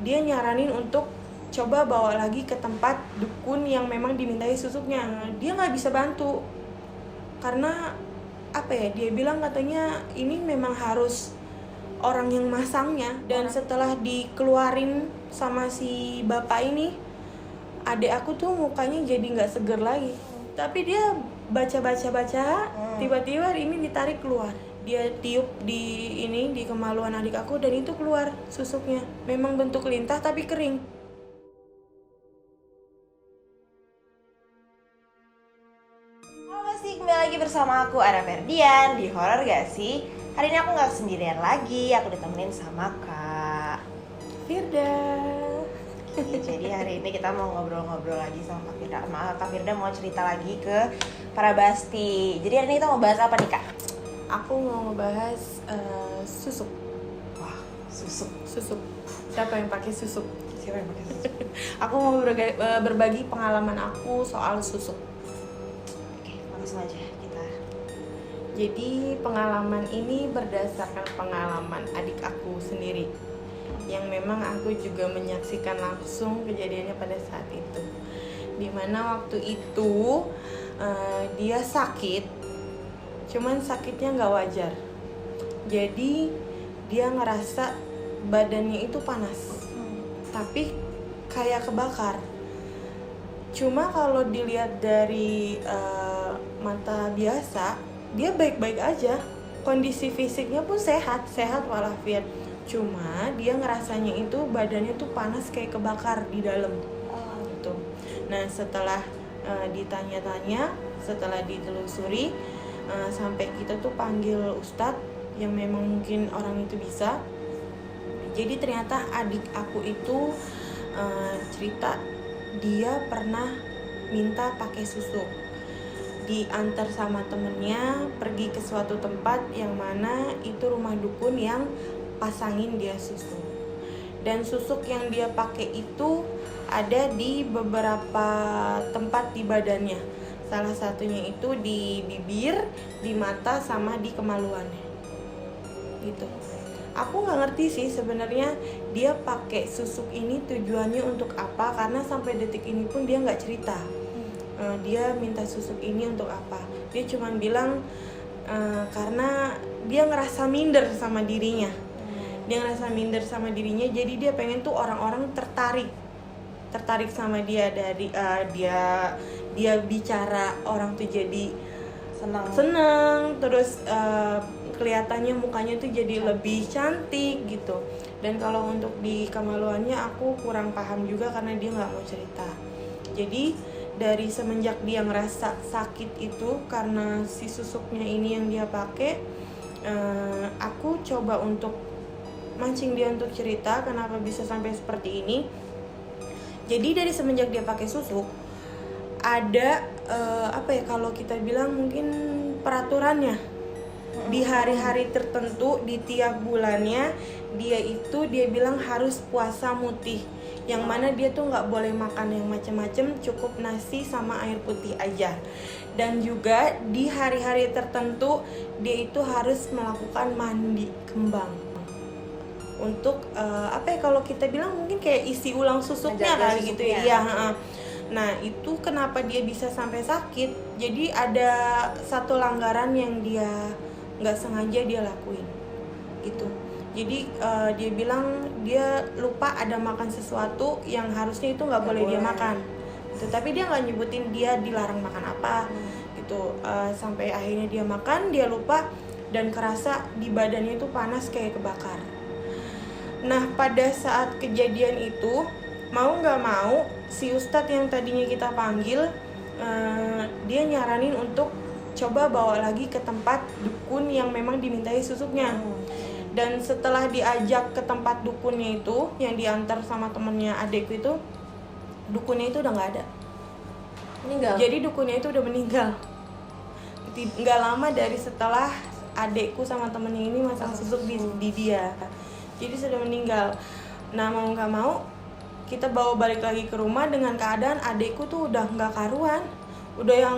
dia nyaranin untuk coba bawa lagi ke tempat dukun yang memang dimintai susuknya. Dia nggak bisa bantu karena dia bilang katanya ini memang harus orang yang masangnya. Dan setelah dikeluarin sama si bapak ini, adik aku tuh mukanya jadi nggak seger lagi. Tapi dia baca, tiba-tiba ini ditarik keluar. Dia tiup di kemaluan adik aku dan itu keluar susuknya. Memang bentuk lintah tapi kering. Halo sih, kembali lagi bersama aku Ana Ferdian di Horor Gak Sih. Hari ini aku gak sendirian lagi, aku ditemenin sama Kak Firda. Jadi hari ini kita mau ngobrol-ngobrol lagi sama Kak Firda. Kak Firda mau cerita lagi ke para Basti. Jadi hari ini kita mau bahas apa nih Kak? Aku mau ngebahas susuk. Wah, susuk. Siapa yang pakai susuk? Siapa yang pakai susuk? Aku mau berbagi pengalaman aku soal susuk. Oke, langsung aja kita. Jadi pengalaman ini berdasarkan pengalaman adik aku sendiri, yang memang aku juga menyaksikan langsung kejadiannya pada saat itu. Dimana waktu itu dia sakit, cuman sakitnya nggak wajar. Jadi dia ngerasa badannya itu panas, tapi kayak kebakar. Cuma kalau dilihat dari mata biasa, dia baik-baik aja. Kondisi fisiknya pun sehat walafiat. Cuma dia ngerasanya itu badannya tuh panas kayak kebakar di dalam. Gitu. Nah setelah ditanya-tanya, setelah ditelusuri, sampai kita tuh panggil ustadz yang memang mungkin orang itu bisa. Jadi ternyata adik aku itu cerita dia pernah minta pakai susuk, diantar sama temennya pergi ke suatu tempat yang mana itu rumah dukun yang pasangin dia susuk. Dan susuk yang dia pakai itu ada di beberapa tempat di badannya. Salah satunya itu di bibir, di mata, sama di kemaluannya. Gitu. Aku nggak ngerti sih sebenarnya dia pakai susuk ini tujuannya untuk apa, karena sampai detik ini pun dia nggak cerita. Dia minta susuk ini untuk apa. Dia cuma bilang karena dia ngerasa minder sama dirinya. Jadi dia pengen tuh orang-orang tertarik sama dia dari dia bicara, orang tuh jadi senang terus kelihatannya mukanya tuh jadi lebih cantik gitu. Dan kalau untuk di kemaluannya aku kurang paham juga karena dia nggak mau cerita. Jadi dari semenjak dia ngerasa sakit itu karena si susuknya ini yang dia pakai, aku coba untuk mancing dia untuk cerita kenapa bisa sampai seperti ini. Jadi dari semenjak dia pakai susuk ada kalau kita bilang mungkin peraturannya. Di hari-hari tertentu di tiap bulannya dia bilang harus puasa mutih, yang mana dia tuh nggak boleh makan yang macam-macam, cukup nasi sama air putih aja. Dan juga di hari-hari tertentu dia itu harus melakukan mandi kembang untuk kalau kita bilang mungkin kayak isi ulang susuknya kali gitu ya. Iya. Nah itu kenapa dia bisa sampai sakit? Jadi ada satu langgaran yang dia nggak sengaja dia lakuin gitu. Jadi dia bilang dia lupa ada makan sesuatu yang harusnya itu nggak boleh dia makan gitu. Tapi dia nggak nyebutin dia dilarang makan apa gitu. Sampai akhirnya dia makan, dia lupa dan kerasa di badannya itu panas kayak kebakar. Nah pada saat kejadian itu mau nggak mau si ustadz yang tadinya kita panggil, dia nyaranin untuk coba bawa lagi ke tempat dukun yang memang dimintai susuknya. Dan setelah diajak ke tempat dukunnya itu, yang diantar sama temennya adekku itu, dukunnya itu udah nggak ada, meninggal. Jadi dukunnya itu udah meninggal. Nggak lama dari setelah adekku sama temennya ini masang susuk di dia, jadi sudah meninggal. Nah mau nggak mau kita bawa balik lagi ke rumah dengan keadaan adekku tuh udah nggak karuan, udah yang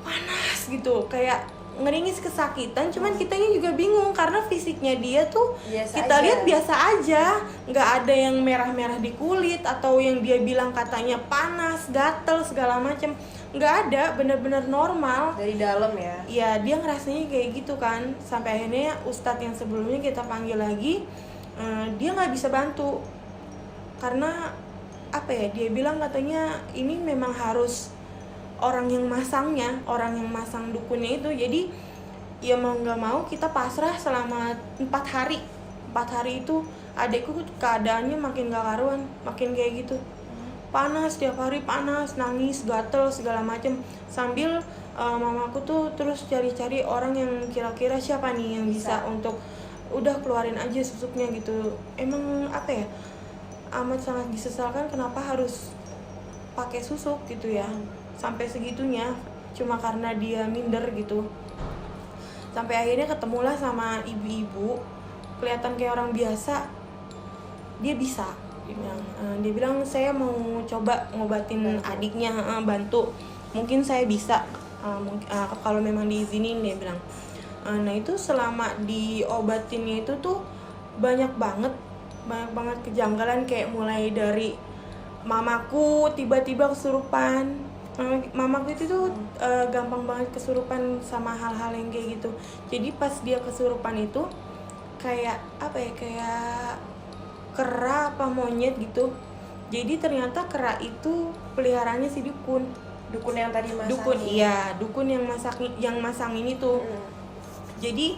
panas gitu, kayak ngeringis kesakitan, cuman kitanya juga bingung karena fisiknya dia tuh Biasa kita aja. lihat biasa aja, nggak ada yang merah-merah di kulit atau yang dia bilang katanya panas, gatel segala macam, nggak ada, bener-bener normal. Dari dalam ya. Ya dia ngerasanya kayak gitu kan, sampai akhirnya ustadz yang sebelumnya kita panggil lagi, dia nggak bisa bantu karena apa ya, dia bilang katanya ini memang harus orang yang masang dukunnya itu. Jadi ya mau nggak mau kita pasrah selama 4 hari. 4 hari itu adekku keadaannya makin gak karuan, makin kayak gitu, panas tiap hari, panas, nangis, gatel segala macem, sambil mamaku tuh terus cari-cari orang yang kira-kira siapa nih yang bisa untuk udah keluarin aja susuknya gitu. Emang apa ya, amat sangat disesalkan kenapa harus pakai susuk gitu ya, sampai segitunya cuma karena dia minder gitu. Sampai akhirnya ketemulah sama ibu-ibu, kelihatan kayak orang biasa, dia bisa. Dia bilang saya mau coba ngobatin adiknya, bantu, mungkin saya bisa, kalau memang diizinin, dia bilang. Nah itu selama diobatinnya itu tuh banyak banget kejanggalan, kayak mulai dari mamaku tiba-tiba kesurupan. Mamaku itu tuh gampang banget kesurupan sama hal-hal yang kayak gitu. Jadi pas dia kesurupan itu kayak apa ya, kayak kera apa monyet gitu. Jadi ternyata kera itu peliharaannya si dukun yang tadi masang. Dukun yang masang ini tuh. Jadi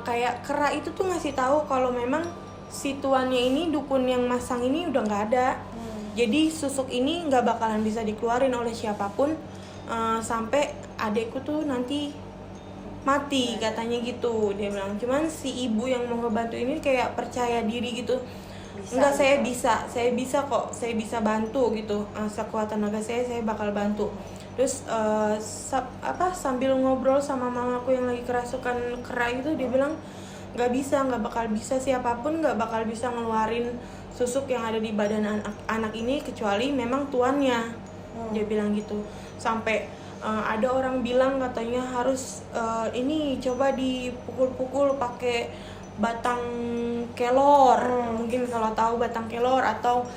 kayak kera itu tuh ngasih tahu kalau memang si tuannya ini, dukun yang masang ini udah nggak ada. Jadi susuk ini nggak bakalan bisa dikeluarin oleh siapapun sampai adekku tuh nanti mati, katanya gitu dia bilang. Cuman si ibu yang mau ngebantu ini kayak percaya diri gitu, enggak, saya bisa kok, saya bisa bantu gitu, sekuat tenaga saya bakal bantu. Terus sambil ngobrol sama mamaku yang lagi kerasukan kera itu, dia bilang nggak bakal bisa, siapapun nggak bakal bisa ngeluarin susuk yang ada di badan anak ini kecuali memang tuannya. Dia bilang gitu. Sampai ada orang bilang katanya harus ini coba dipukul-pukul pakai batang kelor, mungkin kalau tahu batang kelor, atau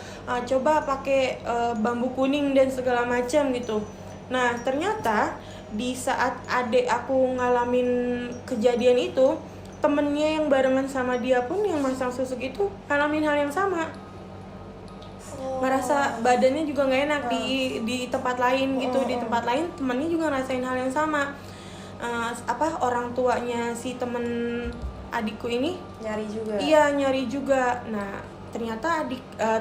coba pakai bambu kuning dan segala macam gitu. Nah ternyata di saat adek aku ngalamin kejadian itu, temennya yang barengan sama dia pun yang masang susuk itu ngalamin hal yang sama. Ngerasa badannya juga nggak enak di tempat lain gitu. Di tempat lain temennya juga ngerasain hal yang sama. Orang tuanya si temen adikku ini nyari juga. Iya, nyari juga. Nah ternyata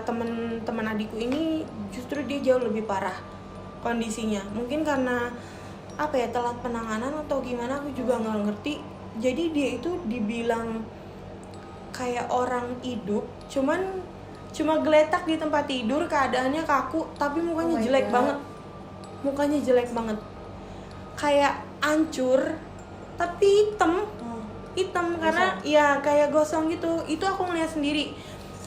temen adikku ini justru dia jauh lebih parah kondisinya. Mungkin karena apa ya, telat penanganan atau gimana, aku juga nggak ngerti. Jadi dia itu dibilang kayak orang hidup, cuma geletak di tempat tidur, keadaannya kaku, tapi mukanya jelek banget. Mukanya jelek banget. Kayak hancur, tapi hitam karena ya kayak gosong gitu. Itu aku ngeliat sendiri.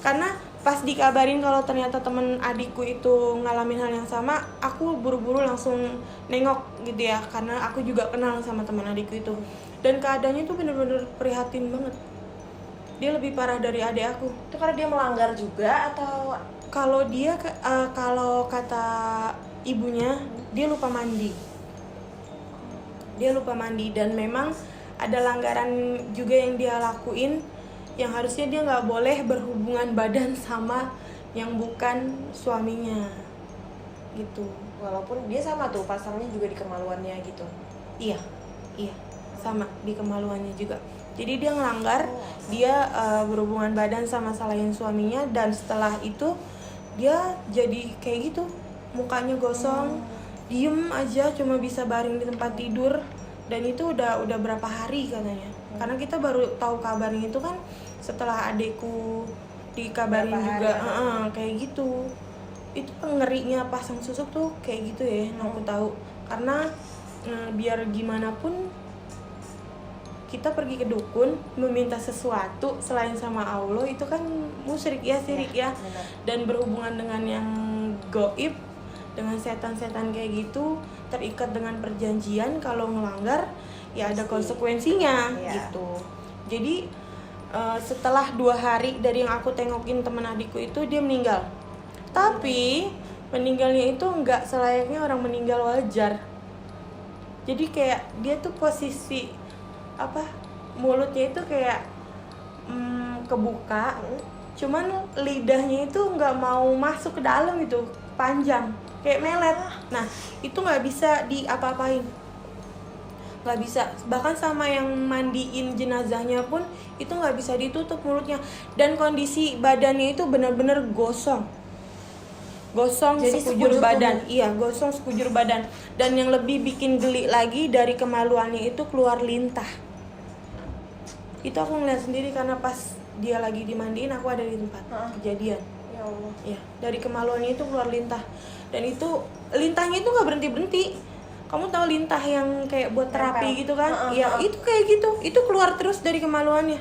Karena pas dikabarin kalau ternyata temen adikku itu ngalamin hal yang sama, aku buru-buru langsung nengok gitu ya, karena aku juga kenal sama teman adikku itu. Dan keadaannya tuh bener-bener prihatin banget. Dia lebih parah dari adik aku. Itu karena dia melanggar juga atau? Kalau dia kalau kata ibunya, dia lupa mandi. Dan memang ada langgaran juga yang dia lakuin, yang harusnya dia nggak boleh berhubungan badan sama yang bukan suaminya gitu. Walaupun dia sama tuh pasangnya juga di kemaluannya gitu. Iya sama di kemaluannya juga. Jadi dia ngelanggar, dia berhubungan badan sama selain suaminya, dan setelah itu dia jadi kayak gitu, mukanya gosong, diem aja, cuma bisa baring di tempat tidur. Dan itu udah berapa hari katanya. Karena kita baru tahu kabarnya itu kan setelah adekku dikabarin juga kayak gitu. Itu ngerinya pasang susuk tuh kayak gitu ya, yang aku tahu. Karena biar gimana pun kita pergi ke dukun meminta sesuatu selain sama Allah, itu kan musyrik ya, syirik ya. Dan berhubungan dengan yang gaib, dengan setan-setan kayak gitu, terikat dengan perjanjian, kalau ngelanggar ya ada Pasti. konsekuensinya Iya. gitu. Jadi setelah 2 hari dari yang aku tengokin teman adikku itu, dia meninggal. Tapi meninggalnya itu nggak selayaknya orang meninggal wajar. Jadi kayak dia tuh posisi mulutnya itu kayak kebuka, cuman lidahnya itu nggak mau masuk ke dalam, itu panjang kayak melet. Nah itu nggak bisa diapa-apain, nggak bisa. Bahkan sama yang mandiin jenazahnya pun itu nggak bisa ditutup mulutnya, dan kondisi badannya itu benar-benar gosong Jadi sekujur sekujur badan. tubuh. Iya, gosong sekujur badan. Dan yang lebih bikin geli lagi, dari kemaluannya itu keluar lintah. Itu aku ngeliat sendiri karena pas dia lagi dimandiin, aku ada di tempat kejadian. Ya Allah. Ya, dari kemaluannya itu keluar lintah. Dan itu lintahnya itu nggak berhenti. Kamu tahu lintah yang kayak buat terapi Nempel. gitu kan? Ya, itu kayak gitu. Itu keluar terus dari kemaluannya.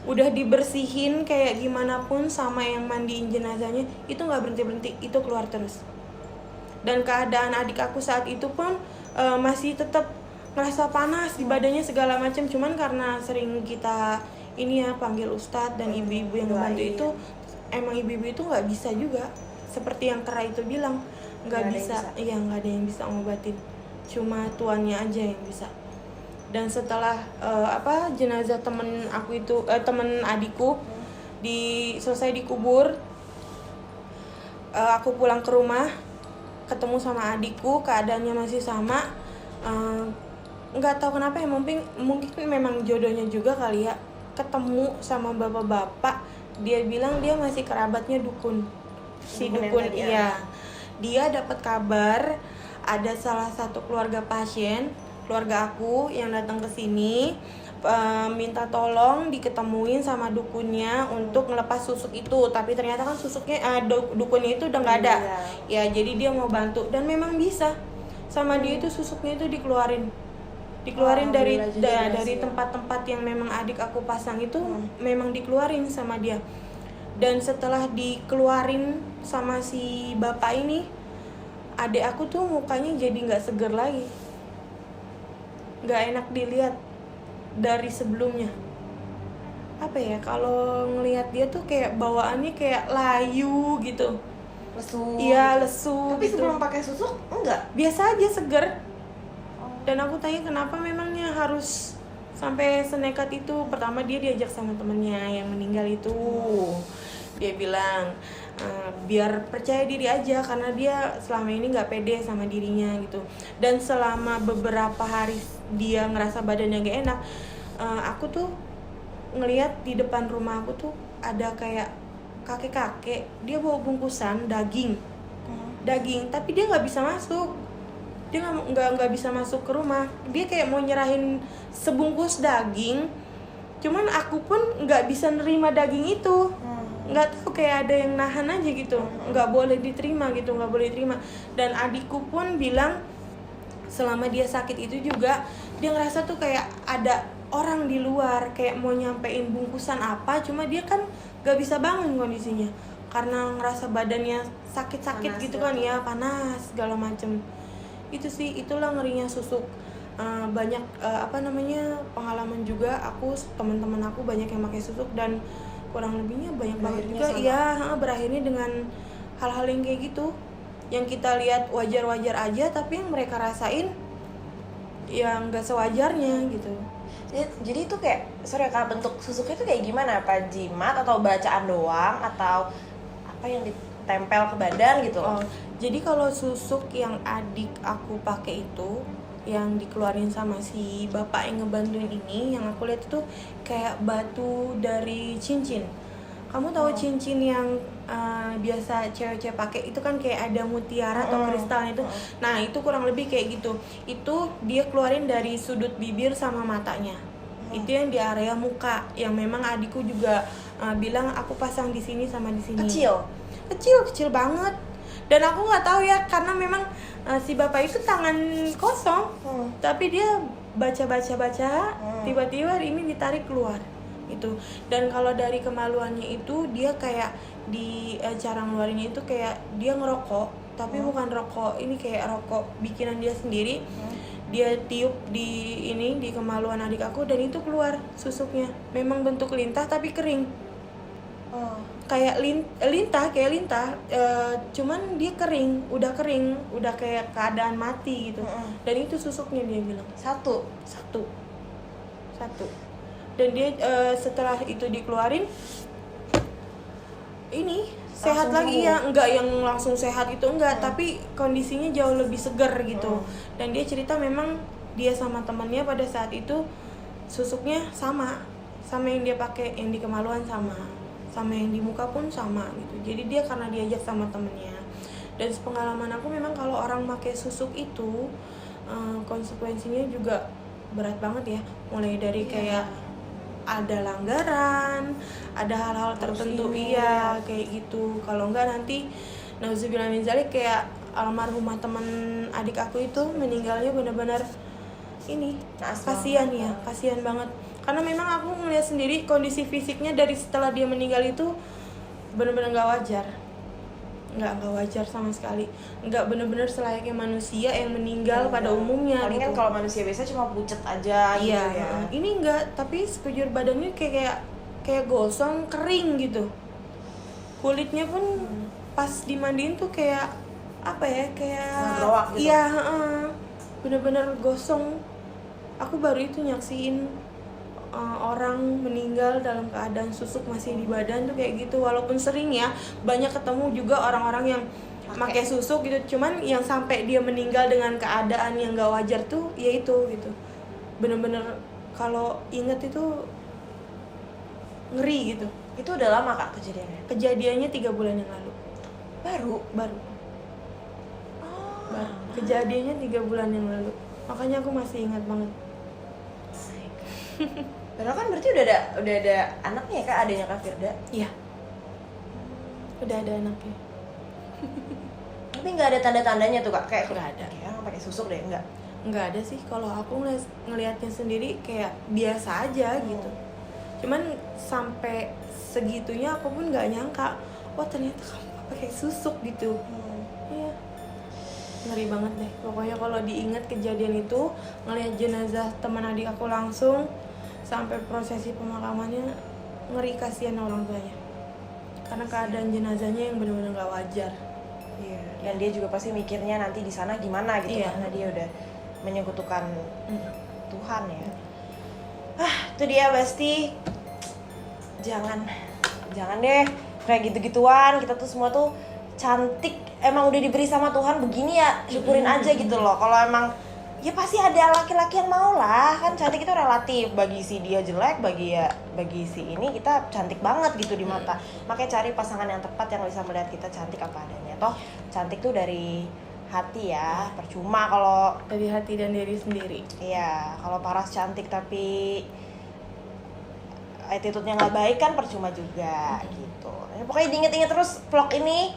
Udah dibersihin kayak gimana pun sama yang mandiin jenazahnya, itu nggak berhenti. Itu keluar terus. Dan keadaan adik aku saat itu pun masih tetap ngerasa panas di badannya segala macam. Cuman karena sering kita panggil ustadz dan ibu-ibu yang membantu itu, emang ibu-ibu itu nggak bisa juga. Seperti yang Kera itu bilang, nggak bisa. Iya, nggak ada yang bisa ngobatin. Cuma Tuannya aja yang bisa. Dan setelah jenazah temen aku itu, temen adikku selesai dikubur, aku pulang ke rumah, ketemu sama adikku, keadaannya masih sama. Nggak tahu kenapa ya, mungkin memang jodohnya juga kali ya, ketemu sama bapak-bapak. Dia bilang dia masih kerabatnya dukun. Si dukun, iya. Dia dapat kabar ada salah satu keluarga pasien, keluarga aku yang datang ke sini, minta tolong diketemuin sama dukunnya untuk ngelepas susuk itu. Tapi ternyata kan susuknya, dukunnya itu udah nggak ada. Ya, jadi dia mau bantu, dan memang bisa. Sama dia itu susuknya itu dikeluarin dari tempat-tempat yang memang adik aku pasang itu, memang dikeluarin sama dia. Dan setelah dikeluarin sama si bapak ini, adik aku tuh mukanya jadi nggak seger lagi, nggak enak dilihat dari sebelumnya. Apa ya, kalau ngelihat dia tuh kayak bawaannya kayak layu gitu, Lesu. iya, lesu. Tapi gitu. sebelum pakai susuk enggak? Biasa aja, seger. Dan aku tanya kenapa memangnya harus sampai senekat itu. Pertama dia diajak sama temennya yang meninggal itu. Dia bilang biar percaya diri aja, karena dia selama ini nggak pede sama dirinya gitu. Dan selama beberapa hari dia ngerasa badannya gak enak, aku tuh ngelihat di depan rumah aku tuh ada kayak kakek-kakek, dia bawa bungkusan daging, tapi dia nggak bisa masuk. Dia nggak bisa masuk ke rumah. Dia kayak mau nyerahin sebungkus daging, cuman aku pun nggak bisa nerima daging itu. Nggak tahu, kayak ada yang nahan aja gitu, nggak boleh diterima. Dan adikku pun bilang selama dia sakit itu juga, dia ngerasa tuh kayak ada orang di luar kayak mau nyampein bungkusan apa, cuma dia kan nggak bisa bangun kondisinya karena ngerasa badannya sakit-sakit Panas gitu ya. kan ya, panas segala macem. Itu sih, itulah ngerinya susuk. Banyak pengalaman juga, teman-teman aku banyak yang pakai susuk, dan kurang lebihnya banyak banget juga berakhirnya dengan hal-hal yang kayak gitu, yang kita lihat wajar-wajar aja, tapi yang mereka rasain ya nggak sewajarnya gitu. Jadi itu kayak, Kak, bentuk susuknya itu kayak gimana? Apa jimat atau bacaan doang, atau apa yang ditempel ke badan gitu? Jadi kalau susuk yang adik aku pakai itu, yang dikeluarin sama si bapak yang ngebantuin ini, yang aku lihat itu kayak batu dari cincin. Kamu tahu cincin yang biasa cewek-cewek pakai itu kan kayak ada mutiara atau kristalnya itu. Nah, itu kurang lebih kayak gitu. Itu dia keluarin dari sudut bibir sama matanya. Itu yang di area muka, yang memang adikku juga bilang aku pasang di sini sama di sini. Kecil banget. Dan aku nggak tahu ya, karena memang si bapak itu tangan kosong, tapi dia baca, tiba-tiba ini ditarik keluar itu. Dan kalau dari kemaluannya itu, dia kayak di cara ngeluarinnya itu kayak dia ngerokok, tapi bukan rokok ini, kayak rokok bikinan dia sendiri. dia tiup di kemaluan adik aku dan itu keluar susuknya. Memang bentuk lintah tapi kering. Kayak lintah, cuman dia kering, udah kayak keadaan mati gitu. Dan itu susuknya, dia bilang satu. Dan dia setelah itu dikeluarin ini sehat langsung lagi sembuh. ya, enggak yang langsung sehat gitu enggak, tapi kondisinya jauh lebih segar gitu. Dan dia cerita memang dia sama temannya pada saat itu susuknya sama yang dia pakai, yang di kemaluan sama yang di muka pun sama gitu. Jadi dia karena diajak sama temennya. Dan sepengalaman aku memang kalau orang pakai susuk itu konsekuensinya juga berat banget ya. Mulai dari kayak ada langgaran, ada hal-hal tertentu kayak gitu. Kalau enggak nanti nauzubillah min dzalik, kayak almarhumah teman adik aku itu meninggalnya benar-benar ini kasihan banget. Karena memang aku ngeliat sendiri kondisi fisiknya dari setelah dia meninggal itu benar-benar nggak wajar sama sekali, nggak benar-benar selayaknya manusia yang meninggal pada umumnya. Paling gitu. kan kalau manusia biasa cuma pucet aja gitu ya. Ini enggak, tapi sekujur badannya kayak gosong, kering gitu. Kulitnya pun pas dimandiin tuh kayak apa ya, kayak berowak gitu. Iya, bener-bener gosong. Aku baru itu nyaksiin orang meninggal dalam keadaan susuk masih di badan tuh kayak gitu. Walaupun sering ya banyak ketemu juga orang-orang yang pakai susuk gitu, cuman yang sampai dia meninggal dengan keadaan yang gak wajar tuh ya itu gitu. Bener-bener kalau inget itu ngeri gitu. Itu udah lama Kak kejadiannya? Kejadiannya 3 bulan yang lalu. Baru. Kejadiannya 3 bulan yang lalu. Makanya aku masih ingat banget. Padahal kan berarti udah ada anaknya ya Kak, adanya Kak Firda? Iya. Udah ada anaknya. Tapi nggak ada tanda-tandanya tuh Kak, kayak Nggak ada. Kayak pakai susuk deh, enggak? Nggak ada sih, kalau aku ngelihatnya sendiri kayak biasa aja gitu. Cuman sampai segitunya aku pun nggak nyangka, wah ternyata kamu pakai susuk gitu. Iya. Ngeri banget deh. Pokoknya kalau diingat kejadian itu, ngelihat jenazah teman adik aku langsung sampai prosesi pemakamannya, ngeri, kasihan orang tuanya. Karena keadaan jenazahnya yang benar-benar nggak wajar. Iya. Dan dia juga pasti mikirnya nanti di sana gimana gitu, Iya. karena dia udah menyekutukan Tuhan ya. Itu dia pasti. Jangan deh kayak gitu-gituan. Kita tuh semua tuh cantik, emang udah diberi sama Tuhan begini ya, syukurin aja gitu loh. Kalau emang ya pasti ada laki-laki yang mau lah, kan cantik itu relatif. Bagi si dia jelek, bagi si ini kita cantik banget gitu di mata. Makanya cari pasangan yang tepat yang bisa melihat kita cantik apa adanya. Toh cantik tuh dari hati ya, percuma kalau Dari hati dan diri sendiri. iya, kalau paras cantik tapi attitude-nya nggak baik kan percuma juga gitu. Ya, pokoknya diinget-inget terus vlog ini,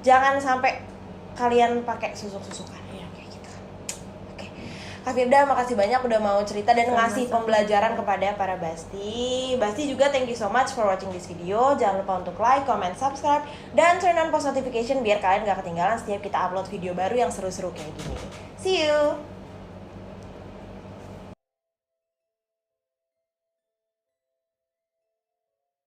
jangan sampai kalian pakai susuk-susukan ya kayak gitu. Oke, Kak Firda makasih banyak udah mau cerita dan ngasih pembelajaran kepada para Basti. Basti juga thank you so much for watching this video. Jangan lupa untuk like, comment, subscribe, dan turn on post notification biar kalian gak ketinggalan setiap kita upload video baru yang seru-seru kayak gini. See you!